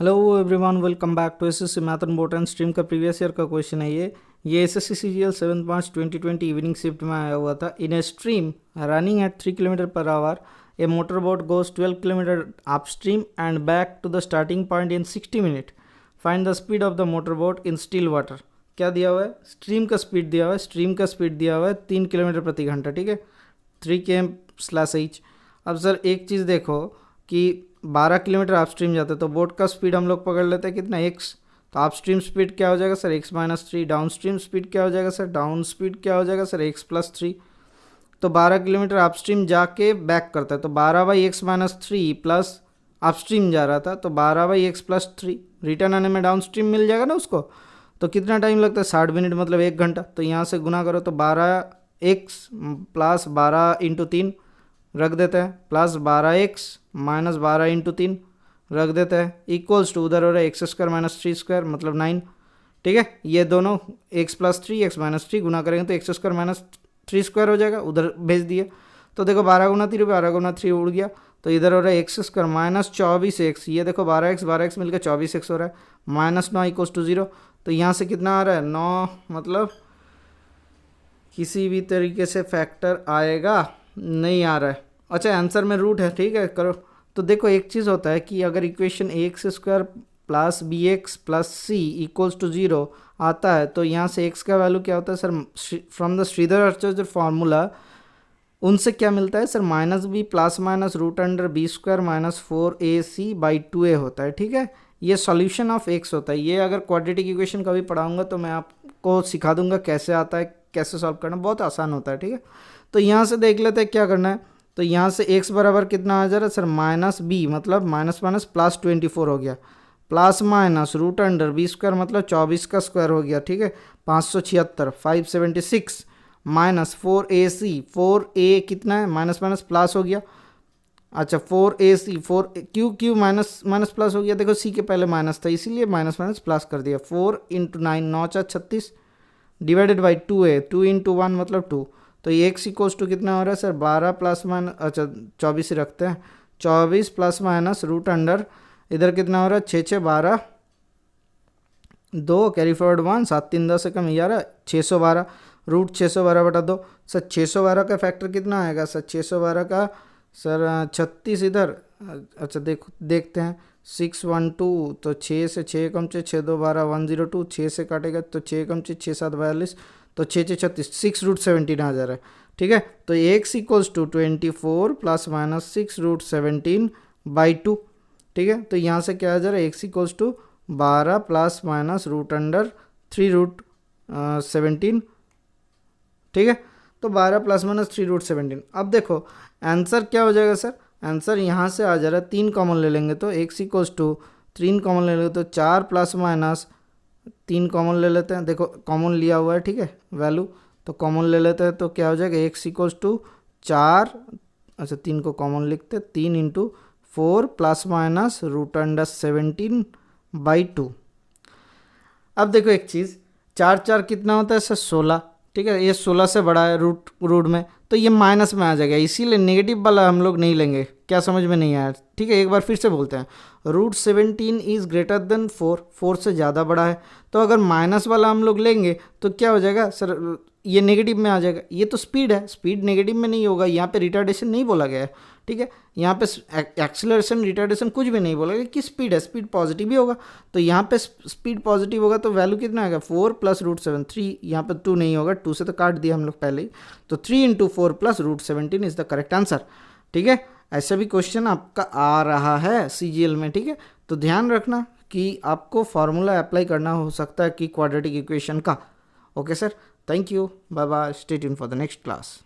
Hello everyone, welcome back to SSC math boat and stream स्ट्रीम का previous year का question है ये एसएससी सीजीएल 7/5/2020 इवनिंग शिफ्ट में आया हुआ था। In a stream running at 3 kilometre per hour a motor boat goes 12 kilometre upstream and back to the starting point in 60 minute. Find the speed of the motor boat in still water. क्या दिया हुआ है? Stream का speed दिया हुआ है। Stream का speed दिया हुआ है 3 किलोमीटर प्रति घंटा, ठीक है, 3 km/h। अब सर एक चीज़ देखो कि 12 किलोमीटर अपस्ट्रीम जाते हैं तो बोट का स्पीड हम लोग पकड़ लेते हैं कितना, x। तो अपस्ट्रीम स्पीड क्या हो जाएगा sir, x-3। Down stream speed क्या हो जाएगा सर, डाउन स्पीड क्या हो जाएगा सर, x+3। तो 12 किलोमीटर अपस्ट्रीम जाके बैक करता है तो 12/x-3 प्लस अपस्ट्रीम जा रहा था तो 12/x+3 रिटर्न आने में डाउन स्ट्रीम मिल जाएगा ना उसको। तो कितना टाइम लगता है, 60 मिनट, मतलब 1 घंटा। तो यहाँ से गुना करो तो 12x + 12 × 3 रख देते हैं, प्लस 12x - 12 × 3 रख देते हैं, इक्वल्स टू उधर हो रहा है x² - 3² मतलब 9, ठीक है। ये दोनों x+3 x-3 गुना करेंगे तो x² - 3² हो जाएगा, उधर भेज दिए। तो देखो 12 × 3 12 × 3 उड़ गया, तो इधर हो रहा है x² - 24x। ये देखो 12x मिलकर 24x हो रहा है, -9 = 0। तो यहाँ से कितना आ रहा है, 9, मतलब किसी भी तरीके से फैक्टर आएगा नहीं आ रहा है। अच्छा, आंसर में रूट है, ठीक है, करो। तो देखो एक चीज़ होता है कि अगर इक्वेशन ax² + bx + c = 0 आता है तो यहाँ से x का वैल्यू क्या होता है sir, from the Sridhar Acharya formula उनसे क्या मिलता है सर, -b ± √b² - 4ac/2a होता है, ठीक है। ये सॉल्यूशन ऑफ x होता है। ये अगर क्वाड्रेटिक इक्वेशन कभी पढ़ाऊंगा तो मैं आपको सिखा दूंगा कैसे आता है, कैसे सॉल्व करना, बहुत आसान होता है, ठीक है। तो यहाँ से देख लेते हैं क्या करना है। तो यहाँ से x बराबर कितना आ जा रहा है सर, -b, मतलब +24 हो गया, प्लस माइनस √b² मतलब 24 का स्क्वायर हो गया, ठीक है, 576 576 -4ac, 4a कितना है, माइनस माइनस प्लस हो गया। अच्छा 4ac, 4 Q minus minus plus हो गया, देखो c के पहले माइनस था इसीलिए माइनस माइनस प्लस कर दिया। 4 × 9 9 × 36 डिवाइडेड बाई 2a, 2 × 1 मतलब 2। तो ये x = कितना हो रहा है सर, 12 ± अच्छा 24 ही रखते हैं, 24 ± इधर कितना हो रहा है, 6 6 12 2 कैरी फॉरवर्ड 1 7 3 10 से कम 11 612 √612/2। सर 612 का फैक्टर कितना आएगा सर, 612 का सर 36 इधर, अच्छा देखते हैं, 612 तो 6 से 6 कम 6 6 2 12 102, 6 से काटेगा तो 6 कम 6 6 7 42, तो 6 6 36 6√17 आ जा रहा है, ठीक है। तो x = 24 ± 6√17/2, ठीक है। तो यहाँ से क्या आ जा रहा है, x = 12 ± √3√17, ठीक है। तो 12 ± 3√17। अब देखो आंसर क्या हो जाएगा सर, आंसर यहाँ से आ जा रहा है, 3 कॉमन ले लेंगे तो x = 3 कॉमन ले लेंगे तो 4 ± 3 कॉमन ले लेते हैं, देखो कॉमन लिया हुआ है, ठीक है, वैल्यू तो कॉमन ले लेते हैं तो क्या हो जाएगा, x = 4, अच्छा 3 को कॉमन लिखते हैं, 3 × 4 ± √17/2। अब देखो एक चीज़, 4 4 कितना होता है सर, 16, ठीक है, ये 16 से बड़ा है रूट में, तो ये माइनस में आ जाएगा, इसीलिए नेगेटिव वाला हम लोग नहीं लेंगे। क्या समझ में नहीं आया, ठीक है, एक बार फिर से बोलते हैं, √17 इज़ ग्रेटर देन 4 से ज़्यादा बड़ा है, तो अगर माइनस वाला हम लोग लेंगे तो क्या हो जाएगा सर, ये नेगेटिव में आ जाएगा। ये तो स्पीड है, स्पीड नेगेटिव में नहीं होगा, यहाँ पे रिटार्डेशन नहीं बोला गया है, ठीक है, यहाँ पे एक्सेलरेशन रिटार्डेशन कुछ भी नहीं बोला गया कि स्पीड है, स्पीड पॉजिटिव ही होगा। तो यहाँ पे स्पीड पॉजिटिव होगा तो वैल्यू कितना आएगा, 4 + √7, 3, यहाँ पे 2 नहीं होगा, 2 से तो काट दिया हम लोग पहले ही, तो 3 × 4 + √17 इज़ द करेक्ट आंसर, ठीक है। ऐसा भी क्वेश्चन आपका आ रहा है सीजीएल में, ठीक है। तो ध्यान रखना कि आपको फार्मूला अप्लाई करना हो सकता है कि क्वाड्रेटिक इक्वेशन का। Okay sir, thank you, bye bye, stay tuned for the next class.